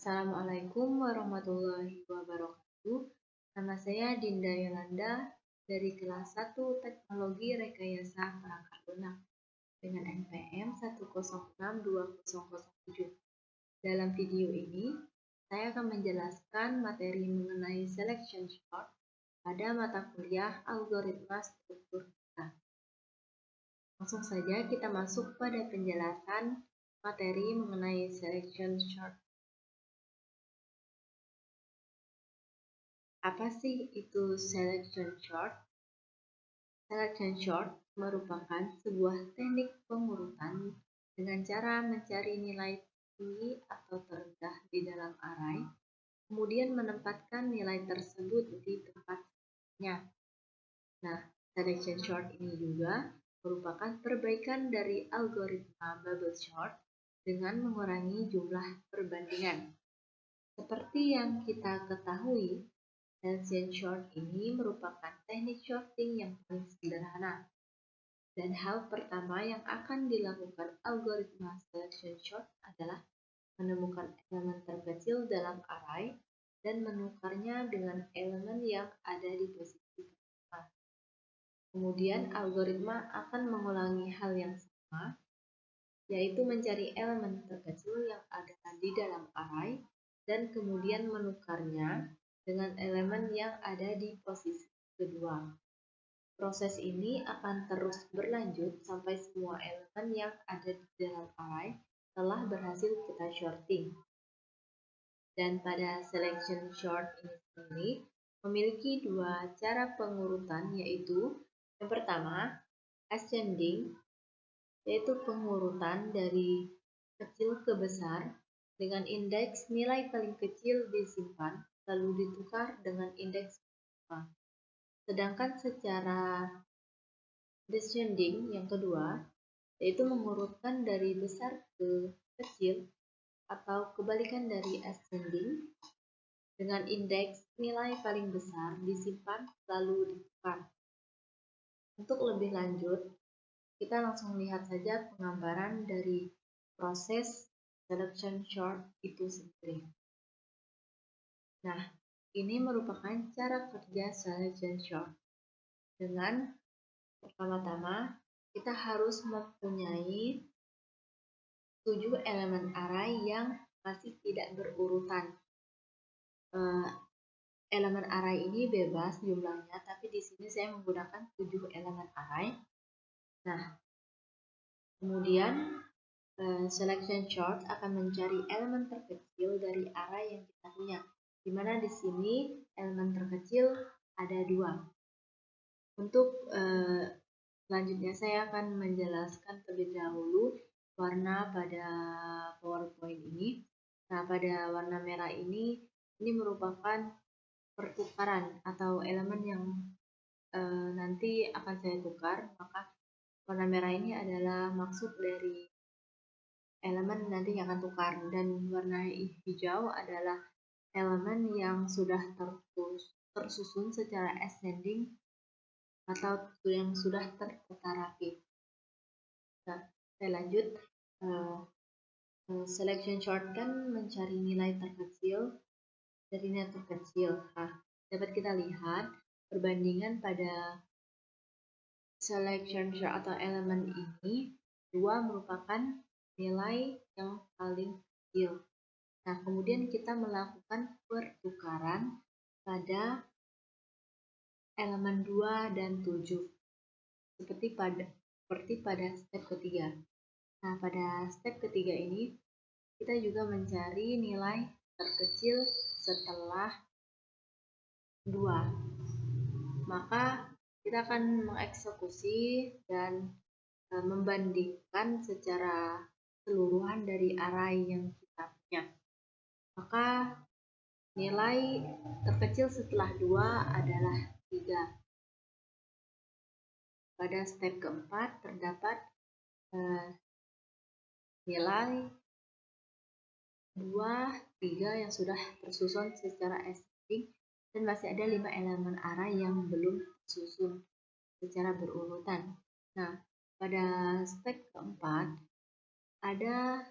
Assalamualaikum warahmatullahi wabarakatuh. Nama saya Dinda Yolanda dari kelas 1 Teknologi Rekayasa Perangkat Lunak dengan NPM 1062007. Dalam video ini, saya akan menjelaskan materi mengenai selection short pada mata kuliah algoritma struktur data. Langsung saja kita masuk pada penjelasan materi mengenai selection short. Apa sih itu selection short? Selection short merupakan sebuah teknik pengurutan dengan cara mencari nilai tinggi atau terendah di dalam array, kemudian menempatkan nilai tersebut di tempatnya. Nah, selection short ini juga merupakan perbaikan dari algoritma bubble sort dengan mengurangi jumlah perbandingan. Seperti yang kita ketahui, selection short ini merupakan teknik sorting yang paling sederhana. Dan hal pertama yang akan dilakukan algoritma selection short adalah menemukan elemen terkecil dalam array dan menukarnya dengan elemen yang ada di posisi pertama. Kemudian algoritma akan mengulangi hal yang sama, yaitu mencari elemen terkecil yang ada di dalam array dan kemudian menukarnya dengan elemen yang ada di posisi kedua. Proses ini akan terus berlanjut sampai semua elemen yang ada di dalam array telah berhasil kita sorting. Dan pada selection short ini sendiri memiliki dua cara pengurutan, yaitu yang pertama ascending, yaitu pengurutan dari kecil ke besar dengan indeks nilai paling kecil disimpan lalu ditukar dengan indeks berapa. Sedangkan secara descending yang kedua, yaitu mengurutkan dari besar ke kecil atau kebalikan dari ascending dengan indeks nilai paling besar disimpan lalu ditukar. Untuk lebih lanjut, kita langsung lihat saja penggambaran dari proses selection short itu sendiri. Nah, ini merupakan cara kerja selection short. Dengan pertama-tama kita harus mempunyai 7 elemen array yang masih tidak berurutan. Elemen array ini bebas jumlahnya, tapi di sini saya menggunakan 7 elemen array. Nah, kemudian selection short akan mencari elemen terkecil dari array yang kita punya, di mana di sini elemen terkecil ada 2. Untuk selanjutnya saya akan menjelaskan terlebih dahulu warna pada PowerPoint ini. Nah, pada warna merah ini merupakan pertukaran atau elemen yang nanti akan saya tukar, maka warna merah ini adalah maksud dari elemen nanti yang akan tukar, dan warna hijau adalah elemen yang sudah tersusun secara ascending atau yang sudah tertata rapi. Nah, saya lanjut. Selection short kan mencari nilai terkecil dari nilai terkecil. Nah, dapat kita lihat perbandingan pada selection short atau elemen ini, 2 merupakan nilai yang paling kecil. Nah, kemudian kita melakukan pertukaran pada elemen 2 dan 7 seperti pada step ketiga. Nah, pada step ketiga ini kita juga mencari nilai terkecil setelah 2. Maka kita akan mengeksekusi dan membandingkan secara keseluruhan dari array yang kita punya. Maka nilai terkecil setelah 2 adalah 3. Pada step keempat terdapat nilai 2, 3 yang sudah tersusun secara ascending dan masih ada 5 elemen array yang belum tersusun secara berurutan. Nah, pada step keempat ada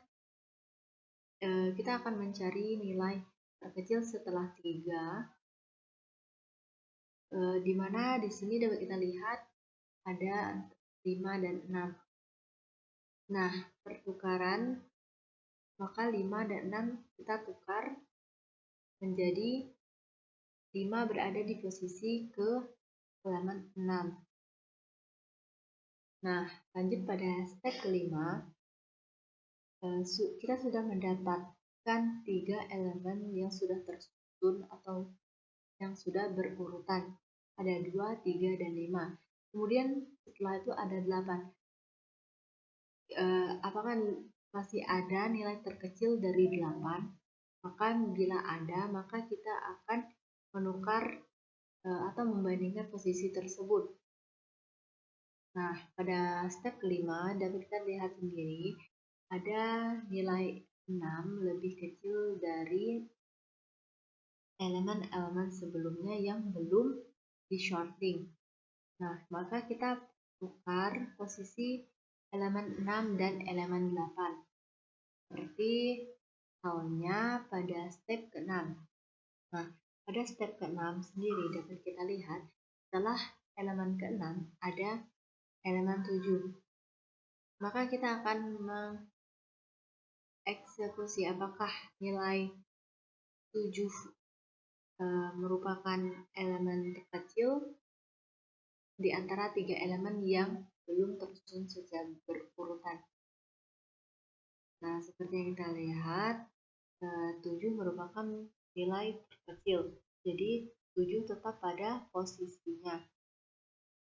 kita akan mencari nilai terkecil setelah 3, di mana di sini dapat kita lihat ada 5 dan 6. Nah, pertukaran, maka 5 dan 6 kita tukar menjadi 5 berada di posisi ke halaman 6. Nah, lanjut pada step kelima, kita sudah mendapatkan 3 elemen yang sudah tersusun atau yang sudah berurutan. Ada 2, 3, dan 5. Kemudian setelah itu ada 8. Apakah masih ada nilai terkecil dari 8? Maka bila ada, maka kita akan menukar atau membandingkan posisi tersebut. Nah, pada step kelima dapat kita lihat sendiri ada nilai 6 lebih kecil dari elemen-elemen sebelumnya yang belum di sorting. Nah, maka kita tukar posisi elemen 6 dan elemen 8. Seperti halnya pada step ke-6. Nah, pada step ke-6 sendiri dapat kita lihat setelah elemen ke-6 ada elemen 7. Maka kita akan mengeksekusi apakah nilai 7 merupakan elemen terkecil di antara 3 elemen yang belum tersusun secara berurutan. Nah, seperti yang kita lihat, 7 merupakan nilai terkecil. Jadi, 7 tetap pada posisinya.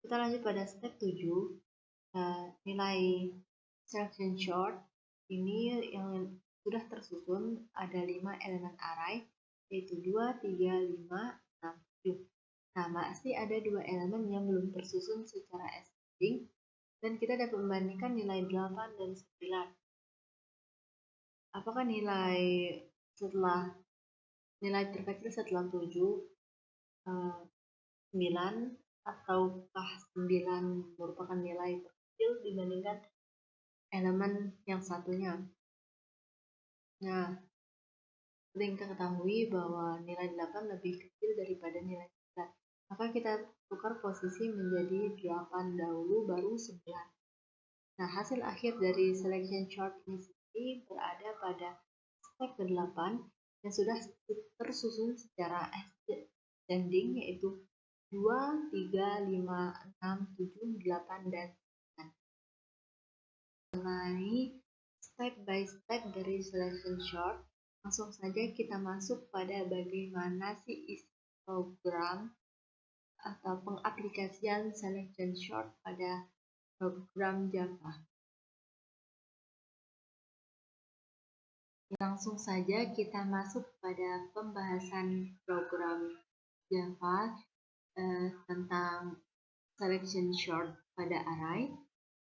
Kita lanjut pada step 7. Nilai selection sort ini yang sudah tersusun ada 5 elemen array, yaitu 2, 3, 5, 6, 7. Nah, masih ada 2 elemen yang belum tersusun secara ascending, dan kita dapat membandingkan nilai 8 dan 9. Apakah nilai terkecil setelah 7 9, ataukah 9 merupakan nilai terkecil dibandingkan elemen yang satunya? Nah, seperti yang kita ketahui bahwa nilai 8 lebih kecil daripada nilai 9. Maka kita tukar posisi menjadi 8 dahulu baru 9. Nah, hasil akhir dari selection chart ini berada pada step ke-8 yang sudah tersusun secara ascending, yaitu 2, 3, 5, 6, 7, 8, dan 9. Mengenai step by step dari selection chart, langsung saja kita masuk pada bagaimana sih isi program atau pengaplikasian selection chart pada program Java. Langsung saja kita masuk pada pembahasan program Java tentang selection sort pada array.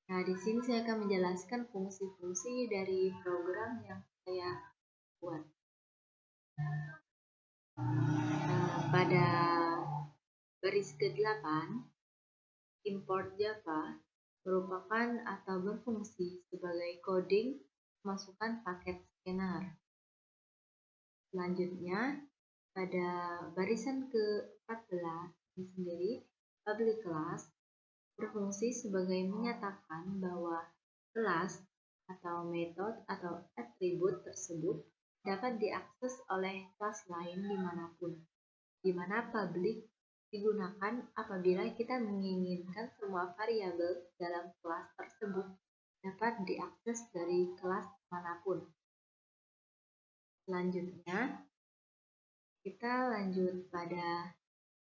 Nah, di sini saya akan menjelaskan fungsi-fungsi dari program yang saya buat. Pada baris ke-8, import Java merupakan atau berfungsi sebagai coding masukkan paket scanner. Selanjutnya, pada barisan ke-14 ini sendiri, public class berfungsi sebagai menyatakan bahwa kelas atau metode atau atribut tersebut dapat diakses oleh kelas lain dimanapun, di mana public digunakan apabila kita menginginkan semua variabel dalam kelas tersebut dapat diakses dari kelas manapun. Selanjutnya, kita lanjut pada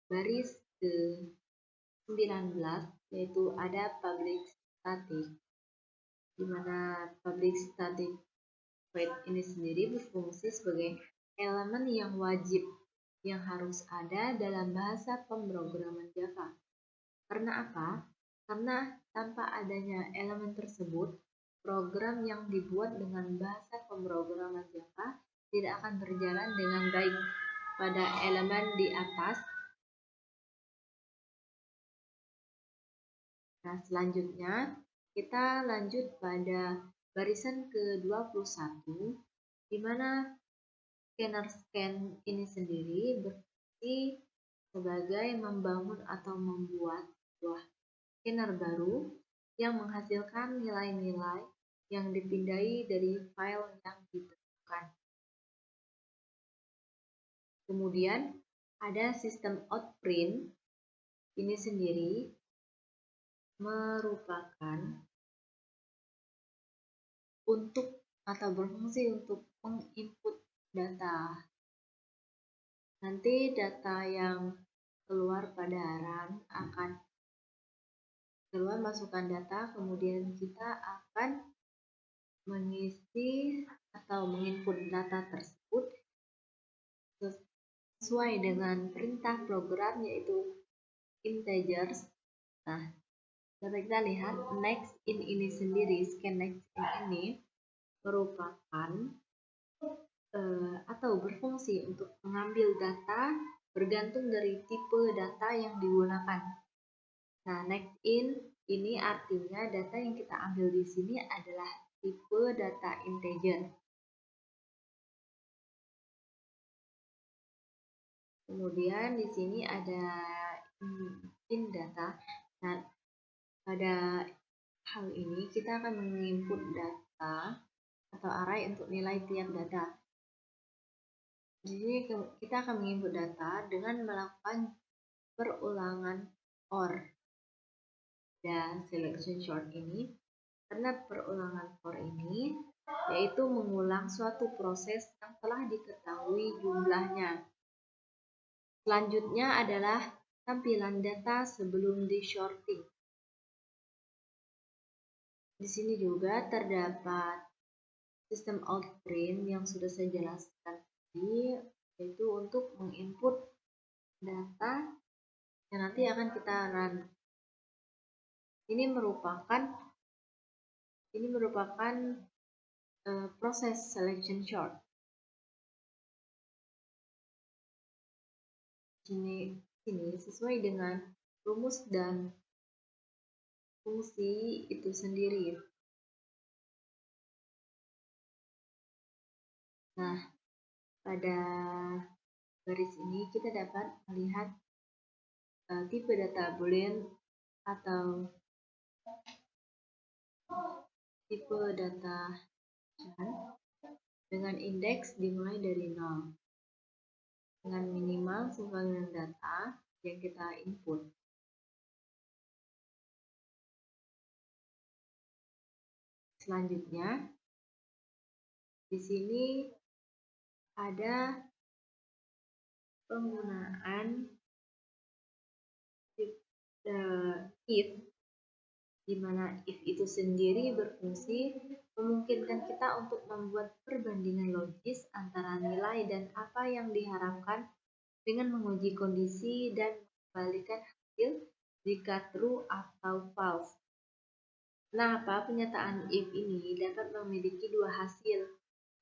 baris ke-19, yaitu ada public static, di mana public static void ini sendiri berfungsi sebagai elemen yang wajib yang harus ada dalam bahasa pemrograman Java. Karena apa? Karena tanpa adanya elemen tersebut, program yang dibuat dengan bahasa pemrograman Java tidak akan berjalan dengan baik. Pada elemen di atas. Nah, selanjutnya kita lanjut pada barisan ke-21, di mana scanner scan ini sendiri berfungsi sebagai membangun atau membuat sebuah scanner baru yang menghasilkan nilai-nilai yang dipindai dari file yang ditentukan. Kemudian ada sistem outprint ini sendiri merupakan untuk atau berfungsi untuk menginput data. Nanti data yang keluar pada run akan keluar masukkan data, kemudian kita akan mengisi atau menginput data tersebut sesuai dengan perintah program yaitu integers. Nah, dapat kita lihat next in ini sendiri, scan next in ini merupakan atau berfungsi untuk mengambil data bergantung dari tipe data yang digunakan. Nah, next in ini artinya data yang kita ambil di sini adalah tipe data integer. Kemudian di sini ada in data. Nah, pada hal ini kita akan menginput data atau array untuk nilai tiap data. Jadi kita akan menginput data dengan melakukan perulangan OR dan selection sort ini. Karena perulangan OR ini yaitu mengulang suatu proses yang telah diketahui jumlahnya. Selanjutnya adalah tampilan data sebelum di sorting. Di sini juga terdapat sistem outprint yang sudah saya jelaskan tadi, yaitu untuk menginput data yang nanti akan kita run. Ini merupakan proses selection sort. Sini sesuai dengan rumus dan fungsi itu sendiri. Nah, pada garis ini kita dapat melihat tipe data boolean atau tipe data dengan indeks dimulai dari 0 dengan minimal sesuai dengan data yang kita input. Selanjutnya, di sini ada penggunaan if, di mana if itu sendiri berfungsi memungkinkan kita untuk membuat perbandingan logis antara nilai dan apa yang diharapkan dengan menguji kondisi dan mengembalikan hasil jika true atau false. Kenapa pernyataan if ini dapat memiliki dua hasil?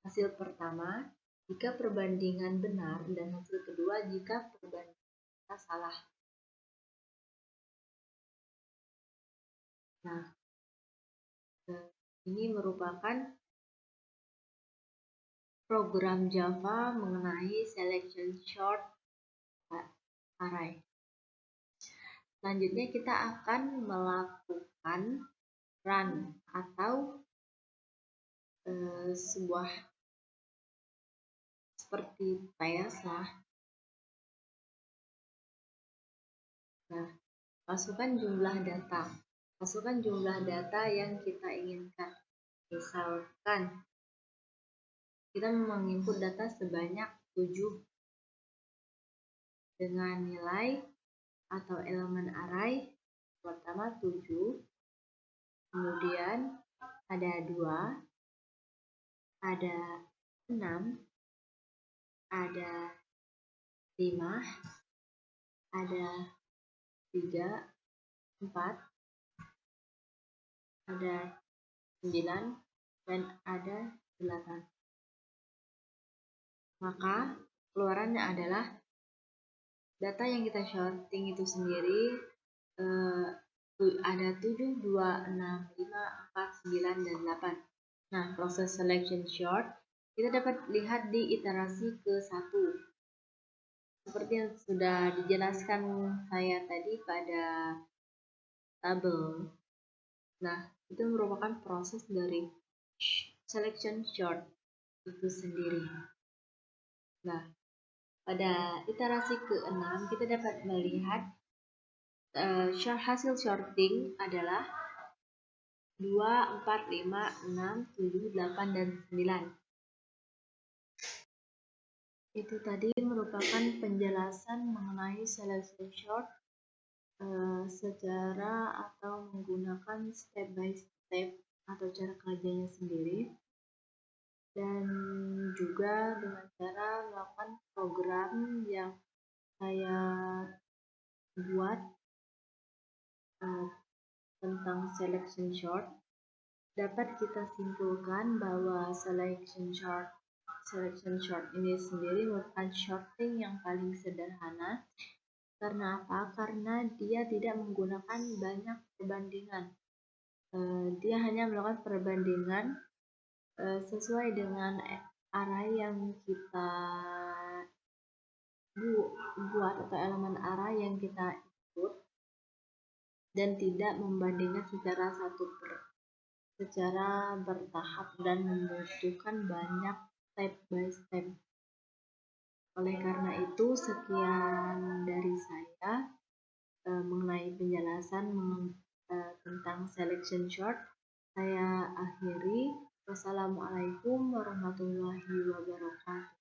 Hasil pertama, jika perbandingan benar, dan hasil kedua, jika perbandingan salah. Nah, ini merupakan program Java mengenai selection sort array. Selanjutnya kita akan melakukan run atau sebuah seperti tes lah. Nah, masukkan jumlah data yang kita inginkan. Misalkan kita menginput data sebanyak 7 dengan nilai atau elemen array pertama 7, kemudian ada 2, ada 6, ada 5, ada 3, 4, ada 9, dan ada 8. Maka keluarannya adalah data yang kita sorting itu sendiri ada 7, 2, 6, 5, 4, 9, dan 8. Nah, proses selection sort Kita dapat lihat di iterasi ke-1. Seperti yang sudah dijelaskan saya tadi pada tabel. Nah, itu merupakan proses dari selection sort itu sendiri. Nah, pada iterasi ke-6 kita dapat melihat hasil sorting adalah 2, 4, 5, 6, 7, 8, dan 9. Itu tadi merupakan penjelasan mengenai selection sort secara atau menggunakan step by step atau cara kerjanya sendiri, dan juga dengan cara melakukan program yang saya buat tentang selection sort. Dapat kita simpulkan bahwa selection sort ini sendiri merupakan sorting yang paling sederhana. Karena apa? Karena dia tidak menggunakan banyak perbandingan. Dia hanya melakukan perbandingan sesuai dengan array yang kita buat atau elemen array yang kita input, dan tidak membandingkan secara bertahap dan membutuhkan banyak step by step. Oleh karena itu, sekian dari saya mengenai penjelasan tentang selection sort. Saya akhiri. Wassalamualaikum warahmatullahi wabarakatuh.